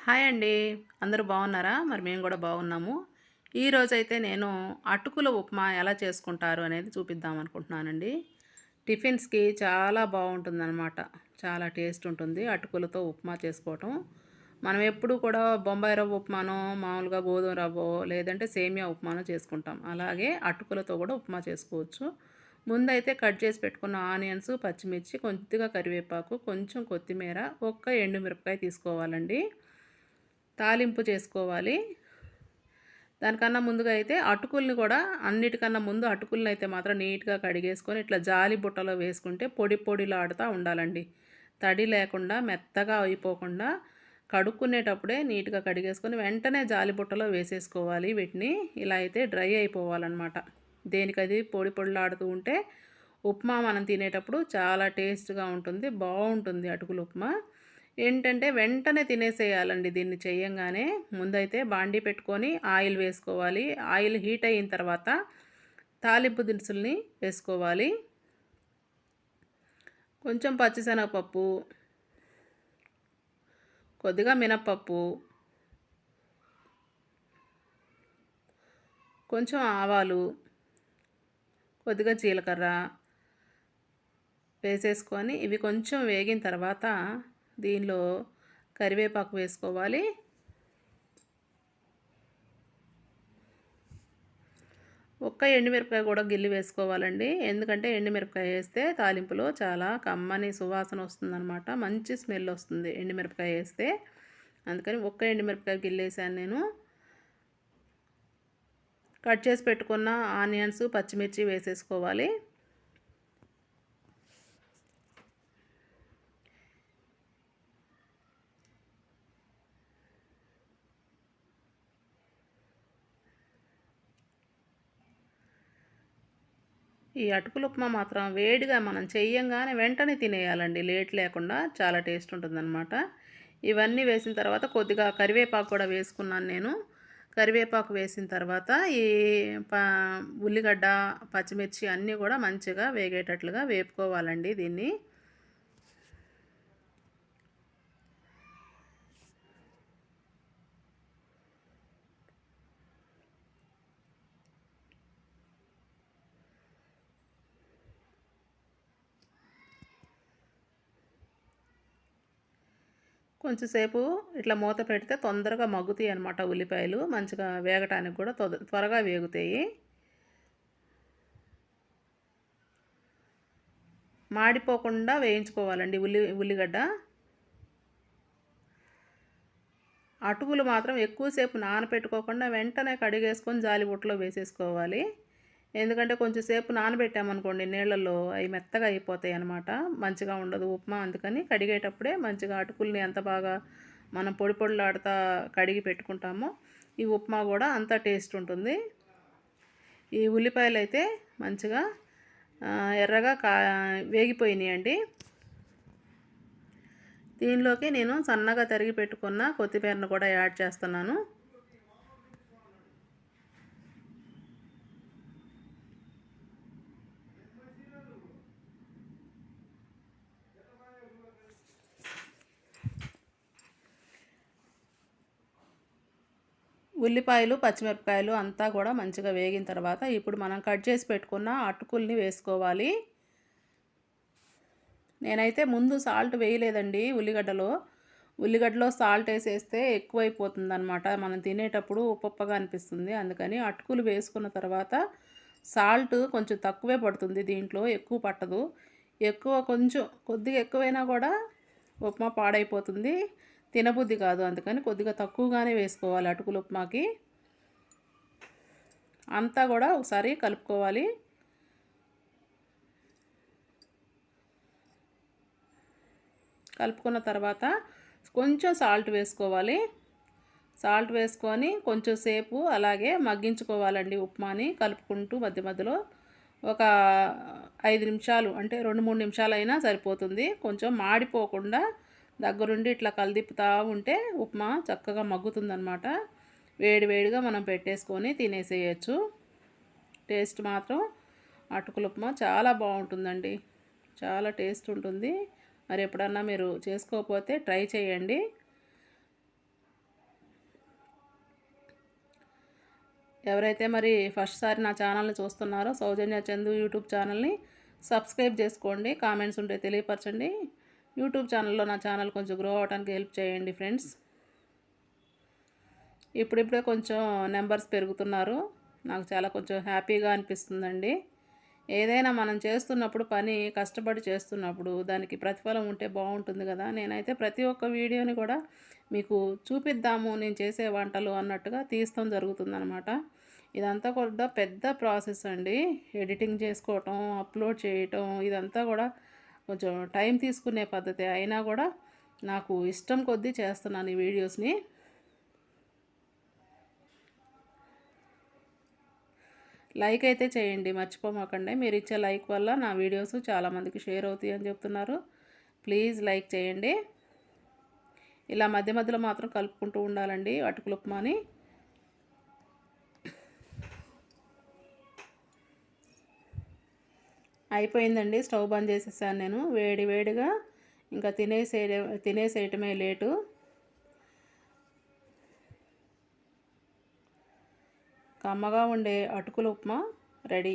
Hi అండి. అందరూ బాగున్నారా? మరి మేము కూడా బాగున్నాము. ఈరోజైతే నేను అటుకుల ఉప్మా ఎలా చేసుకుంటారు అనేది చూపిద్దాం అనుకుంటున్నానండి. టిఫిన్స్‌కి చాలా బాగుంటుందనమాట. చాలా టేస్ట్ ఉంటుంది అటుకులతో ఉప్మా చేసుకోవటం. మనం ఎప్పుడు కూడా బొంబాయి రవ్వ ఉప్మానో, మామూలుగా గోధుమ రవ్వో, లేదంటే సేమియా ఉప్మానో చేసుకుంటాం. అలాగే అటుకులతో కూడా ఉప్మా చేసుకోవచ్చు. ముందైతే కట్ చేసి పెట్టుకున్న ఆనియన్స్, పచ్చిమిర్చి, కొద్దిగా కరివేపాకు, కొంచెం కొత్తిమీర, ఒక్క ఎండుమిరపకాయ తీసుకోవాలండి. తాలింపు చేసుకోవాలి. దానికన్నా ముందుగా అయితే అటుకుల్ని కూడా అన్నిటికన్నా ముందు అటుకుల్ని అయితే మాత్రం నీట్‌గా కడిగేసుకొని ఇట్లా జాలి బుట్టలో వేసుకుంటే పొడి పొడిలాడుతా ఉండాలండి. తడి లేకుండా మెత్తగా అయిపోకుండా కడుక్కునేటప్పుడే నీట్‌గా కడిగేసుకొని వెంటనే జాలి బుట్టలో వేసేసుకోవాలి వీటిని. ఇలా అయితే డ్రై అయిపోవాలన్నమాట. దేనికది పొడి పొడిలాడుతూ ఉంటే ఉప్మా మనం తినేటప్పుడు చాలా టేస్ట్‌గా ఉంటుంది. బావుంటుంది అటుకుల ఉప్మా. ఏంటంటే వెంటనే తినేసేయాలండి దీన్ని చెయ్యంగానే. ముందైతే బాండీ పెట్టుకొని ఆయిల్ వేసుకోవాలి. ఆయిల్ హీట్ అయిన తర్వాత తాలింపు దినుసుల్ని వేసుకోవాలి. కొంచెం పచ్చిశనగపప్పు, కొద్దిగా మినప్పప్పు, కొంచెం ఆవాలు, కొద్దిగా జీలకర్ర వేసేసుకొని ఇవి కొంచెం వేగిన తర్వాత దీనిలో కరివేపాకు వేసుకోవాలి. ఒక్క ఎండుమిరపకాయ కూడా గిల్లి వేసుకోవాలండి. ఎందుకంటే ఎండుమిరపకాయ వేస్తే తాలింపులో చాలా కమ్మని సువాసన వస్తుందనమాట. మంచి స్మెల్ వస్తుంది ఎండుమిరపకాయ వేస్తే. అందుకని ఒక్క ఎండుమిరపకాయ గిల్లేసాను నేను. కట్ చేసి పెట్టుకున్న ఆనియన్స్, పచ్చిమిర్చి వేసేసుకోవాలి. ఈ అటుకుల ఉప్మా మాత్రం వేడిగా మనం చెయ్యంగానే వెంటనే తినేయాలండి. లేట్ లేకుండా చాలా టేస్ట్ ఉంటుందన్నమాట. ఇవన్నీ వేసిన తర్వాత కొద్దిగా కరివేపాకు కూడా వేసుకున్నాను నేను. కరివేపాకు వేసిన తర్వాత ఈ ప ఉల్లిగడ్డ, పచ్చిమిర్చి అన్నీ కూడా మంచిగా వేగేటట్లుగా వేపుకోవాలండి దీన్ని. కొంచెంసేపు ఇట్లా మూత పెడితే తొందరగా మగ్గుతాయి అన్నమాట ఉల్లిపాయలు. మంచిగా వేగటానికి కూడా త్వరగా వేగుతాయి. మాడిపోకుండా వేయించుకోవాలండి ఉల్లిగడ్డ. అటుకులు మాత్రం ఎక్కువసేపు నానపెట్టుకోకుండా వెంటనే కడిగేసుకొని జాలిబుట్టలో వేసేసుకోవాలి. ఎందుకంటే కొంచెం సేపు నానబెట్టామనుకోండి నీళ్ళల్లో అవి మెత్తగా అయిపోతాయి అన్నమాట. మంచిగా ఉండదు ఉప్మా. అందుకని కడిగేటప్పుడే మంచిగా అటుకుల్ని ఎంత బాగా మనం పొడి పొడిలాడుతా కడిగి పెట్టుకుంటామో ఈ ఉప్మా కూడా అంత టేస్ట్ ఉంటుంది. ఈ ఉల్లిపాయలు అయితే మంచిగా ఎర్రగా వేగిపోయినాయండి. దీనిలోకి నేను సన్నగా తరిగి పెట్టుకున్న కొత్తిమీరను కూడా యాడ్ చేస్తున్నాను. ఉల్లిపాయలు, పచ్చిమిరపకాయలు అంతా కూడా మంచిగా వేగిన తర్వాత ఇప్పుడు మనం కట్ చేసి పెట్టుకున్న అటుకుల్ని వేసుకోవాలి. నేనైతే ముందు సాల్ట్ వేయలేదండి ఉల్లిగడ్డలో సాల్ట్ వేసేస్తే ఎక్కువైపోతుందన్నమాట. మనం తినేటప్పుడు ఉప్పగా అనిపిస్తుంది. అందుకని అటుకులు వేసుకున్న తర్వాత సాల్ట్ కొంచెం తక్కువే పడుతుంది దీంట్లో, ఎక్కువ పట్టదు. కొంచెం కొద్దిగా ఎక్కువైనా కూడా ఉప్మా పాడైపోతుంది, తినబుద్ధి కాదు. అందుకని కొద్దిగా తక్కువగానే వేసుకోవాలి అటుకుల ఉప్మాకి. అంతా కూడా ఒకసారి కలుపుకోవాలి. కలుపుకున్న తర్వాత కొంచెం సాల్ట్ వేసుకోవాలి. సాల్ట్ వేసుకొని కొంచెం సేపు అలాగే మగ్గించుకోవాలండి ఉప్మాని కలుపుకుంటూ మధ్య మధ్యలో. ఒక 5 నిమిషాలు అంటే 2-3 నిమిషాలైనా సరిపోతుంది. కొంచెం మాడిపోకుండా దగ్గరుండి ఇట్లా కలదిప్పుతూ ఉంటే ఉప్మా చక్కగా మగ్గుతుందన్నమాట. వేడి వేడిగా మనం పెట్టేసుకొని తినేసేయచ్చు. టేస్ట్ మాత్రం అటుకుల ఉప్మా చాలా బాగుంటుందండి. చాలా టేస్ట్ ఉంటుంది. మరి ఎప్పుడన్నా మీరు చేసుకోకపోతే ట్రై చేయండి. ఎవరైతే మరి ఫస్ట్ సారి నా ఛానల్ని చూస్తున్నారో సౌజన్య చందు యూట్యూబ్ ఛానల్ని సబ్స్క్రైబ్ చేసుకోండి. కామెంట్స్ ఉంటే తెలియపరచండి. యూట్యూబ్ ఛానల్లో నా ఛానల్ కొంచెం గ్రో అవడానికి హెల్ప్ చేయండి ఫ్రెండ్స్. ఇప్పుడిప్పుడే కొంచెం నెంబర్స్ పెరుగుతున్నారు. నాకు చాలా కొంచెం హ్యాపీగా అనిపిస్తుందండి. ఏదైనా మనం చేస్తున్నప్పుడు పని కష్టపడి చేస్తున్నప్పుడు దానికి ప్రతిఫలం ఉంటే బాగుంటుంది కదా. నేనైతే ప్రతి ఒక్క వీడియోని కూడా మీకు చూపిద్దాము నేను చేసే వంటలు అన్నట్టుగా తీస్తాం జరుగుతుందనమాట. ఇదంతా కూడా పెద్ద ప్రాసెస్ అండి. ఎడిటింగ్ చేసుకోవటం, అప్లోడ్ చేయటం ఇదంతా కూడా కొంచెం టైం తీసుకునే పద్ధతి. అయినా కూడా నాకు ఇష్టం కొద్దీ చేస్తున్నాను ఈ వీడియోస్ని. లైక్ అయితే చేయండి, మర్చిపోమాకండి. మీరు ఇచ్చే లైక్ వల్ల నా వీడియోస్ చాలామందికి షేర్ అవుతాయి అని చెప్తున్నారు. ప్లీజ్ లైక్ చేయండి. ఇలా మధ్య మధ్యలో మాత్రం కలుపుకుంటూ ఉండాలండి అటుకుల ఉప్మాని. అయిపోయిందండి, స్టవ్ బంద్ చేసేసాను నేను. వేడి వేడిగా ఇంకా తినేసేయటమే లేటు. కమ్మగా ఉండే అటుకుల ఉప్మా రెడీ.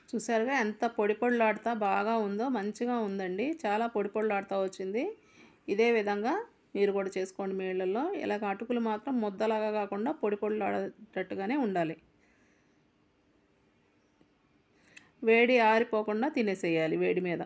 చూసారుగా ఎంత పొడి పొడిలాడుతా బాగా ఉందో, మంచిగా ఉందండి. చాలా పొడి పొడిలాడుతూ వచ్చింది. ఇదే విధంగా మీరు కూడా చేసుకోండి మీ ఇళ్ళల్లో. ఇలాగ అటుకులు మాత్రం ముద్దలాగా కాకుండా పొడి పొడిలాడేటట్టుగానే ఉండాలి. వేడి ఆరిపోకుండా తినేసేయాలి వేడి మీద.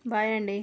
బాయ్ అండి.